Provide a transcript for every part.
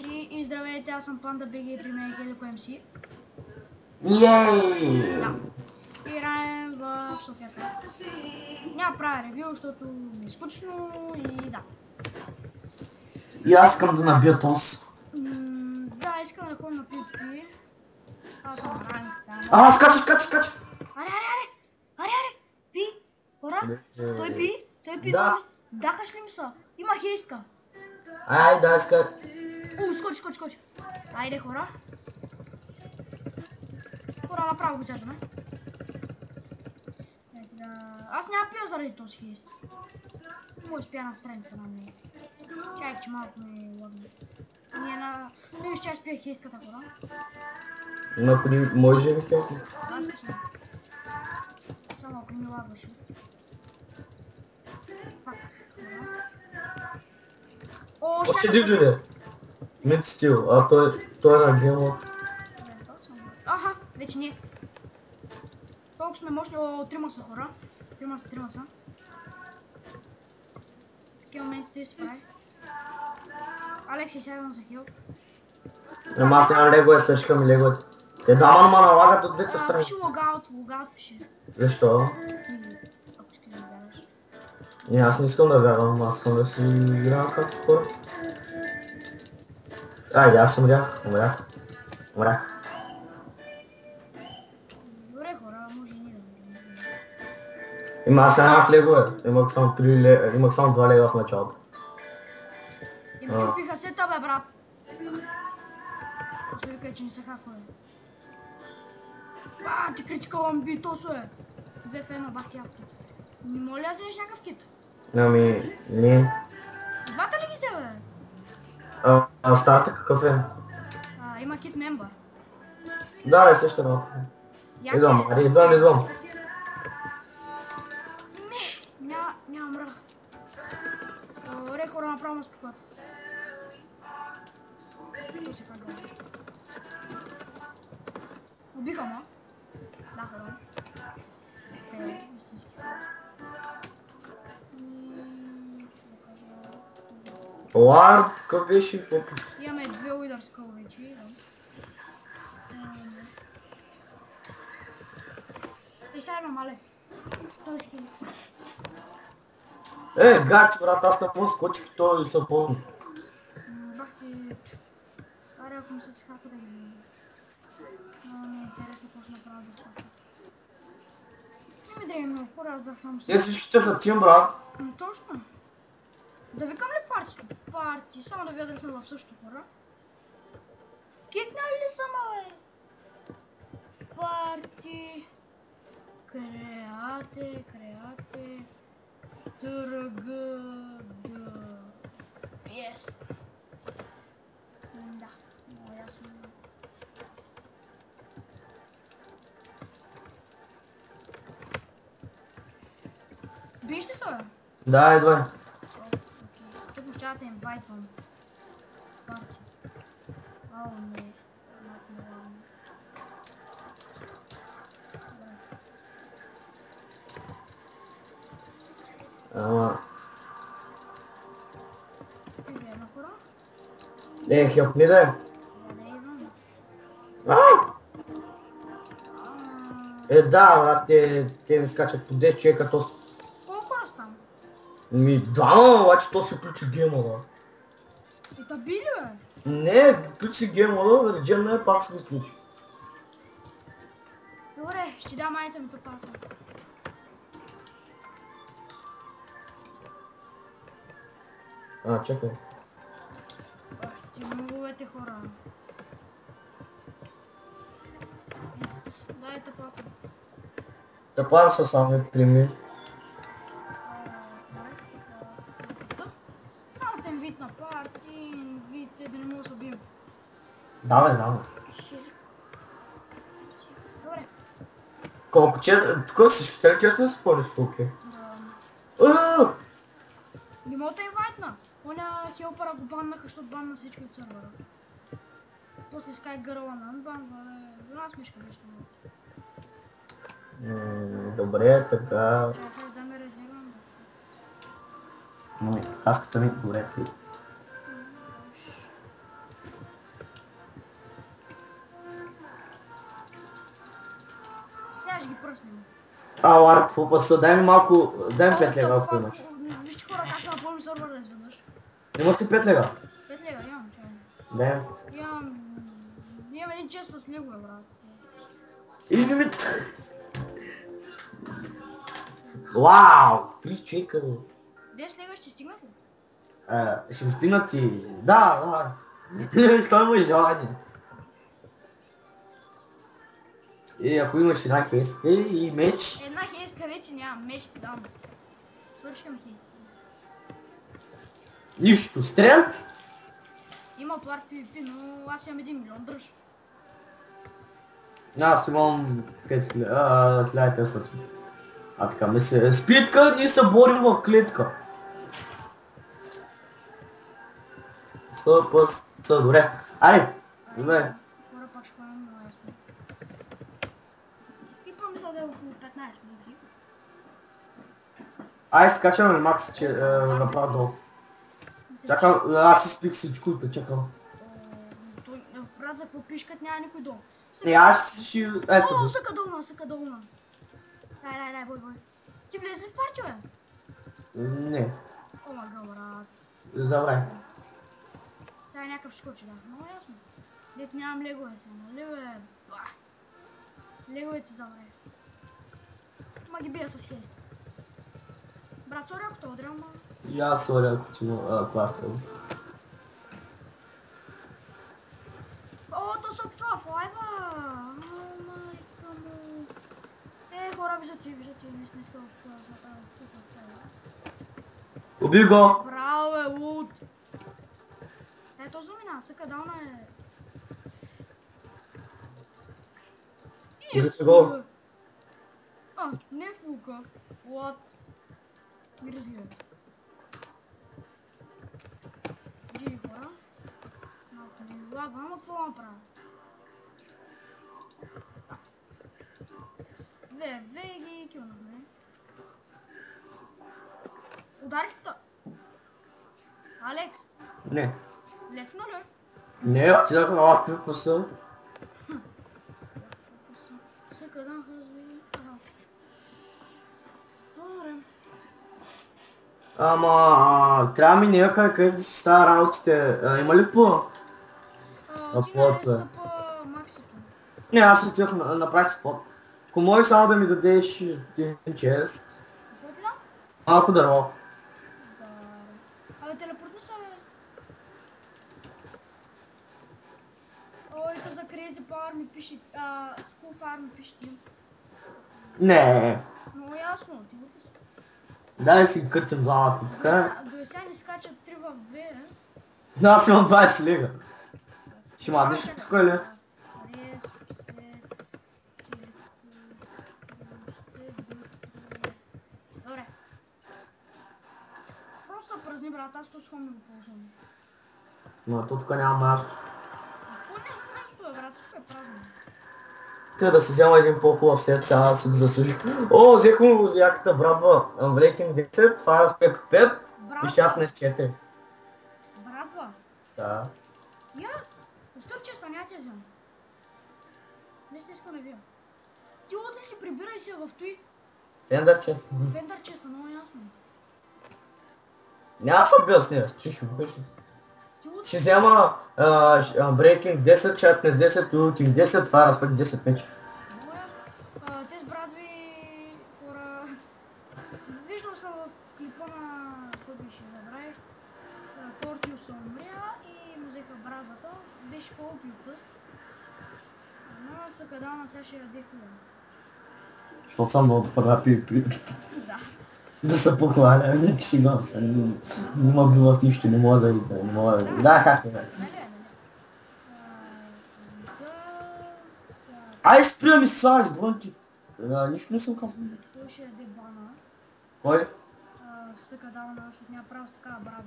И здравейте, аз съм Панда БГ и при мен е Гелико МС. Йей! Да. Играем в Софията. Няма правя ревю, защото ми е скучно и да. И аз искам да набия тос. Да, искам да ходя на PvP. Аз съм ранг само. Скача! Аре! Пи! Хора! Той пи Да. много. Дахаш ли ми са? Има хейстка. Ай, да, иска. Скочи. Айде, хора. Хора, направо го чаждаме. Аз няма пия заради този хейст. Може да спя на страница на мен. Чай, че малко ми лъгна. Ние на... Виж, че аз пия хейстката, хора. Ако ни може ли хейт? Само ако ми лагваше. Пак, хора. Още дивдюне. Мид стил, а той е на геймот. Аха, вече не. Толкова сме мощни, трима са хора. Трима са. Такива моменти ти се прави. Алекси, сядам за хил. Ама аз нямам лего, сърчка ми лего. Те двама ма налагат от двете страни. Пише логаут пише. Защо? Ако искаш да вярваш. Не, аз не искам да вярвам, аз искам да си играя както хора. И аз умрях. Добре, хора, може и ние да умрем. Има аз нямах легове, имах само 2 лега в началото. И ми чупиха сета, бе, брат. Ще вика, че не са хакове. Ти критикувам битосо, е. 2 в 1, бах ядки. Не моля да вземеш някакъв кит. Ами, не. Двата ли ги се, бе? Старта какъв е? Има кит мембър. Да, е също работа. Идвам. Няма мръх. Добре, хора, направо на спокойно. Убиха ма. Да, хора. Истински. Лар, какъв беше фокус? Имаме 2 уидър скъл вече. Сега има мале. Той скин. Гати, брат, аз не мога скочих той са пълни. Бах ти... Аре, ако ми се схапа да ги видим. Не е интересно какво ще направя да схапа. Не ми дрейме много хора, аз бях само си. Те всичките са тим, брат. Точно. Да викам ли парти? Парти, само да видя дали съм в същото хора. Кикнали ли съм, бе? Парти. Креате. ТРГ. Есть. Да, много ясно. Биш ли са, бе? Да, идвай. Тук в чата инвайтвам. Парти. Не. Ама... Вярно, хора? Хелп ми да е. Да, брат, те ми скачат по 10 човека, то... Колко хора стана? Двама, обаче то се включи геймода. И та били, бе? Не, включи геймода, да реджем не пак се го включи. Добре, ще дам айтемите паса. Чакай. Ти мовете, хора. Дайте паса. Да паса само прими. Само те вид на парти, вид да не мога да се убием. Да, бе, знам. Добре. Колко тук всичките ли често се спориш в тук? Не мога да инвайтна. Оня хелпъра го баннаха, защото банна всички от сервера. После скай гърла на анбанва, за нас мишка беше много. Добре, така... Сега да ме резервам. Каската ми, добре, ти. пръсни. Ала, какво паса? Дай ми малко, дай ми 5 лега, ако Fuck, имаш. вижте хора как се напълни сървъра изведнъж. Имаш ли 5 лега? 5 лега, имам, чай. Дай. Имам един чест с лигове, брат. Или ми... Вау! 3 човека. 10 лега ще стигнат ли? Ще ми стигнат и... Да. Що имаш желание? Ако имаш една хеска и меч... Една хейска вече нямам, меч ти дам. Свършим хейска. Нищо. Стрелят? Има от War PvP, но аз имам 1 милион, дръж. Аз имам 1500. Така ми се... Спитка, ние се борим в клетка. Добре. Айде. Добре. Хора пак ще пълнем много ясно. И помисля да е около 15 минути. Айде, скачаме ли Макс, че направо долу. Чакам, аз изпих всичко, да чакам. Брат, за какво пишкат няма никой долу. Аз ще... Ето О, го. съка долна. Дай, бой. Ти влез ли в парти, бе? Не. О, мага, брат. Забрай. Сега е някакъв скочи, да. Много ясно. Дет нямам легове сега, нали бе? Леговете забрай. Ма ги бия с хейст. Брат, сори ако те удрям, ма. И аз соря, ако ти го плащам. О, то се опитва в лайва! Майка му! Хора, виждате, не сме искал в Убий го! Браво, бе, луд! То замина, съка дауна е... Убийте го! Не фука. What? Ми разливат. Иди, хора. Малко не лагва, ама какво направя? Ги килнахме. Ударих та. Алекс, Не. лекна ли? Не, ти да ала пивка са. Съка да хъзви. Добре. Ама, трябва ми някъде къде си става работите. Има ли по? Ти нарезна по максито. Не, аз отивах направих спот. Ако можеш само да ми дадеш един чест. Какво ти дам? Малко дърво. Абе, телепортни са, бе. Ой, то за Crazy Power ми пише, School Farm ми пише ти. Не. Много ясно, ти го пише. Дай си къртим главата, така. До сега ни скачат 3 в 2, Но аз имам 20 лига. Ще маднеш тук ли? Добре. Просто празни, брат, аз то схом не го ползвам. Но тук няма място. Какво няма място, брат, тук е празно. Те да си взема един по-хубав сет, сега да си го заслужих. О, взех му яката брадва. Breaking 10, Fire Spec 5 и Sharpness 4. Брадва? Да. Я? Оставь често, няма ти взема. Не сте иска на вия. Ти отли си прибирай се в той. Фендър чест. Фендър често, много ясно. Няма съм бил с нея, чиш му кажи. Ще взема Breaking 10, Sharpness 10, Ulting 10, Fire Spec 10 меча. Те с брадви хора... Виждал съм в клипа на... Кой беше, забравих. Тортио се умря и му взеха брадвата. Беше по-опитъс. Но са кадална сега ще яде хубаво. Защото съм много добра PvP. Да. Да се похваля, не шегам се, не мога била в нищо, не мога да... Да, как не знае. Ай, спира ми саш, бронти. Нищо не съм казал. Той ще яде бана. Кой? Съка давна, защото няма право с такава брадва.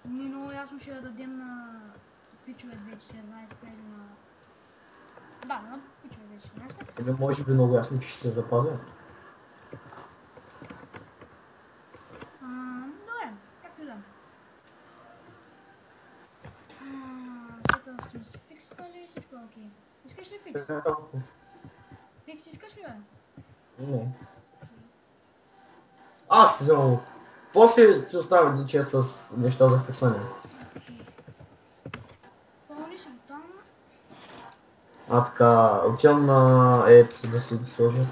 Ние много ясно ще я дадем на пичове 2014 или на... Да, на пичове 2014. Тебе може би много ясно, че ще се запазя. Добре, както и да. Сега сме си фикснали, всичко е окей. Искаш ли фикс? Фикс искаш ли, бе? Не. Аз вземам. После ти оставя един чест с неща за фиксане. Пълни си го там. А така, отивам на ето да си сложа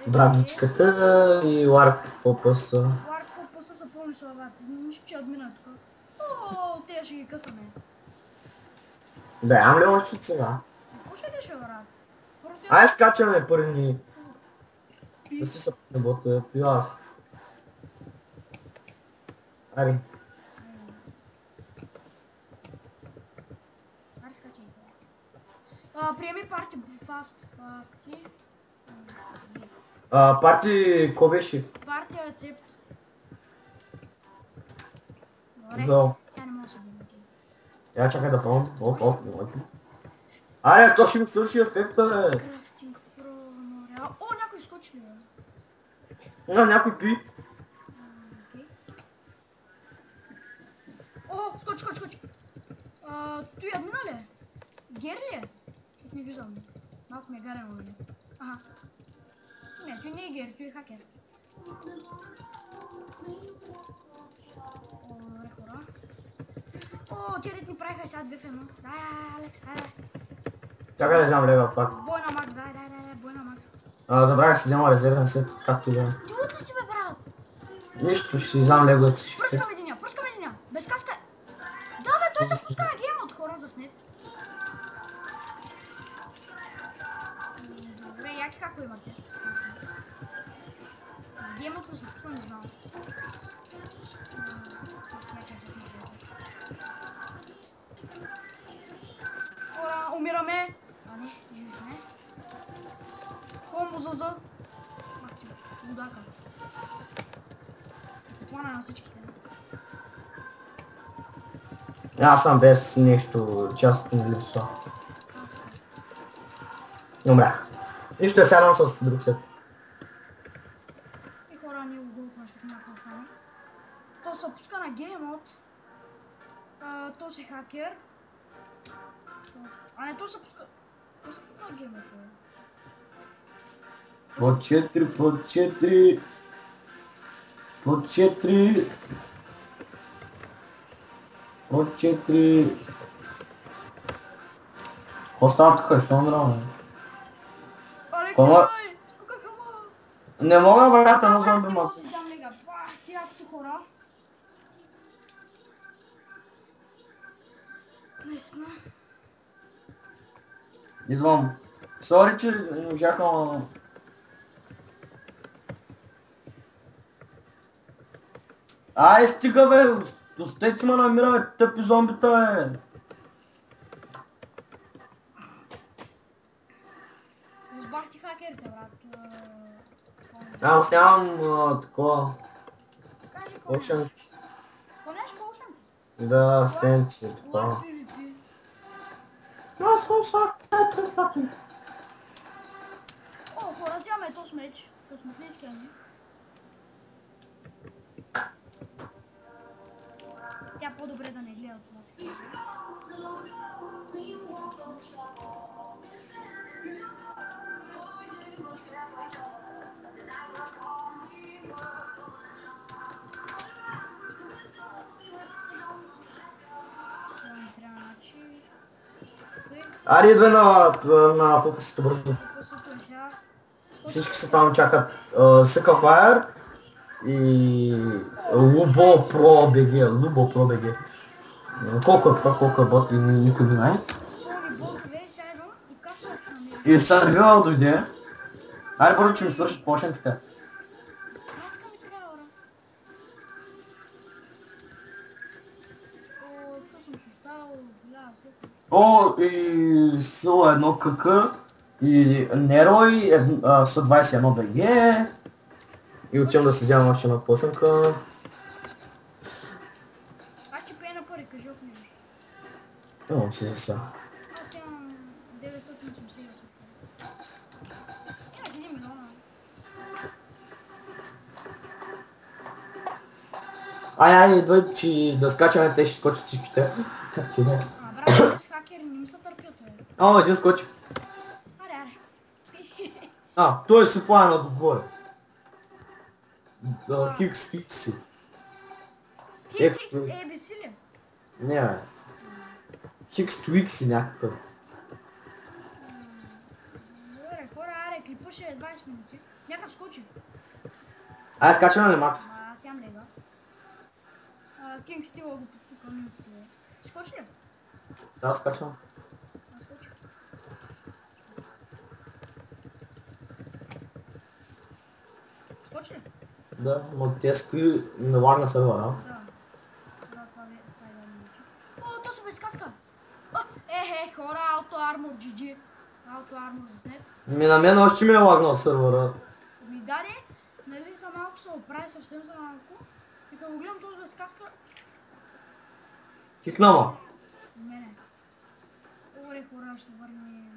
брадичката и ларк попъса. Ларк попъса са пълни славата. Нищо, че админа тук. О, те ще ги късаме. Да, ям ли още от сега? Какво ще идеш, брат? Ай, скачаме пърни. Да си са работа, пия аз. Ари. Аре, скачай. Приеми парти, фаст. Парти. Парти, ко беше? Партия рецепт. Добре, Зо. тя не може да се биде. Я чакай да пълна. Оп, не може. Аре, то ще ми свърши ефекта, бе. Крафтинг про моря. О, някой скочи ли, бе? Някой пи. Окей. О, скочи. Той админа ли е? Гер ли е? Чуть не виждам. Малко ми е гарено, нали? Ага. Не, той не е гер, той е хакер. О, добре, хора. О, тия дет ни правиха сега 2 в 1. Дай, Алекс, дай. Чакай да вземам лева пак. Бой на Макс, дай, бой на Макс. Забравях да си взема резервен сет, както да. Ти утре си, бе, брат! Нищо, ще си вземам леговете си. Пръскаме единия! Без каска! Да, бе, той се пуска на гейма от хора за снет. Добре, яки какво имате? Геймът се пуска, не знам. Хора, умираме! А не, живи сме. Комбо за. Махти, лудака. Плана на всичките. Аз съм без нещо, част не липсва. Умрях. Нищо, сядам с друг сет. И хора ни уголкваме, защото някакво стане. То се пуска на геймот. То си хакер. А не, то се пуска... То се пуска на геймот, бе. По 4, по 4. По 4. По 4. Какво става тук? Що умря? Алекс, Кома? дай! Спука хама! Не мога, брата, но зомби мък. Си дам лега. Бах, ти якото хора. Наистина. Идвам. Сори, че не можаха, ама... Ай, стига, бе! Достете ме намира, бе, тъпи зомбита, бе! Разбах ти хакерите, брат. Аз нямам такова. Кажи какво Ocean. Какво нямаш по Ocean? Да, стенчи, Лайк такова. PvP. Аз съм сакай. О, хора, взимаме този меч. Късметлийския ни. Тя по-добре да не гледа това си. Ари, идва на фокусите бързо. Всички са там чакат Съка Файер и Лубо Про БГ. Колко е бот и никой не знае. И Сървил дойде. Аре, първо, че ми свършат почен така. О, и Сила 1 КК и Нерой, 121 БГ. И отивам да си вземам още една поченка. Аз ти пея на пари, кажи от него. Имам си за сега. Аз имам 988. Имах 1 милиона. Ай, идвай, че да скачаме, те ще скочат всичките. Как ти да? Брат, с хакери не ми се търпят, бе. О, един скочи. Аре. А, той се плана догоре. Хикс фикси. Хикс ABC ли? Не, бе. Хикс твикси някакъв. Добре, хора, аре, клипа ще е 20 минути. Някак скочи. Ай, скачаме ли, Макс? Аз ям лега. Кинг Стила го подсука минутите. Скочи ли? Да, скачам. Аз скочи. Скочи ли? Да, но те скри на лагна сървъра. Да. Да, това е да минути. О, то се без каска. Хора, ауто армор, GG. Ауто армор заснет. На мен още ми е лагнал сървъра. Ми даде, нали за малко се оправи, съвсем за малко. И като го гледам този без каска, Кикна ма. мене. Добре, хора, ще върнем